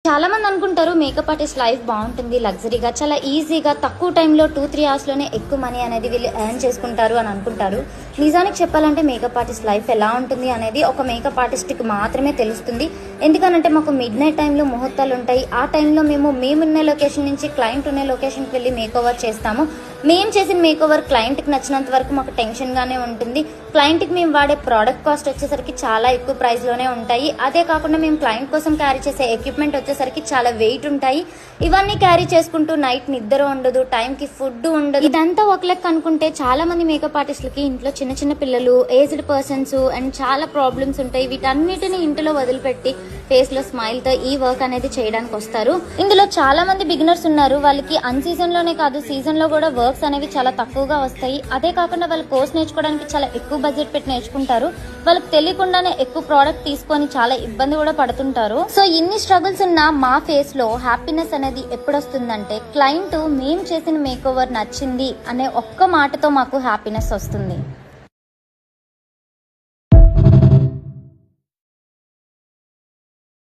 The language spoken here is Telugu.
చాలా మంది అనుకుంటారు మేకప్ ఆర్టిస్ట్ లైఫ్ బాగుంటుంది, లగ్జరీగా, చాలా ఈజీగా తక్కువ టైంలో 2-3 అవర్స్లోనే ఎక్కువ మనీ అనేది వీళ్ళు ఎర్న్ చేసుకుంటారు అని అనుకుంటారు. నిజానికి చెప్పాలంటే మేకప్ ఆర్టిస్ట్ లైఫ్ ఎలా ఉంటుంది అనేది ఒక మేకప్ ఆర్టిస్ట్కి మాత్రమే తెలుస్తుంది. ఎందుకనంటే మాకు మిడ్ నైట్ టైంలో ముహూర్తాలు ఉంటాయి. ఆ టైంలో మేమున్న లొకేషన్ నుంచి క్లయింట్ ఉన్న లొకేషన్కి వెళ్ళి మేకోవర్ చేస్తాము. మేము చేసిన మేకోవర్ క్లయింట్కి నచ్చినంత వరకు మాకు టెన్షన్గానే ఉంటుంది. క్లయింట్కి మేము వాడే ప్రోడక్ట్ కాస్ట్ వచ్చేసరికి చాలా ఎక్కువ ప్రైస్లోనే ఉంటాయి. అదే కాకుండా మేము క్లయింట్ కోసం క్యారీ చేసే ఎక్విప్మెంట్ వచ్చేసరికి చాలా వెయిట్ ఉంటాయి. ఇవన్నీ క్యారీ చేసుకుంటూ నైట్ నిద్ర ఉండదు, టైంకి ఫుడ్ ఉండదు. ఇదంతా ఒక లెక్క అనుకుంటే చాలా మంది మేకప్ ఆర్టిస్టులకి ఇంట్లో చిన్న చిన్న పిల్లలు, ఏజ్డ్ పర్సన్స్ అండ్ చాలా ప్రాబ్లమ్స్ ఉంటాయి. వీటన్నిటిని ఇంట్లో వదిలిపెట్టి ఫేస్ లో స్మైల్ తో ఈ వర్క్ అనేది చేయడానికి వస్తారు. ఇందులో చాలా మంది బిగినర్స్ ఉన్నారు. వాళ్ళకి అన్ సీజన్ లోనే కాదు, సీజన్ లో కూడా వర్క్స్ అనేవి చాలా తక్కువగా వస్తాయి. అదే కాకుండా వాళ్ళు కోర్స్ నేర్చుకోవడానికి చాలా ఎక్కువ బడ్జెట్ పెట్టి నేర్చుకుంటారు. వాళ్ళకి తెలియకుండానే ఎక్కువ ప్రోడక్ట్ తీసుకొని చాలా ఇబ్బంది కూడా పడుతుంటారు. సో ఇన్ని స్ట్రగుల్స్ ఉన్న మా ఫేస్ లో హ్యాపీనెస్ అనేది ఎప్పుడు వస్తుందంటే, క్లయింట్ మేము చేసిన మేకోవర్ నచ్చింది అనే ఒక్క మాటతో మాకు హ్యాపీనెస్ వస్తుంది.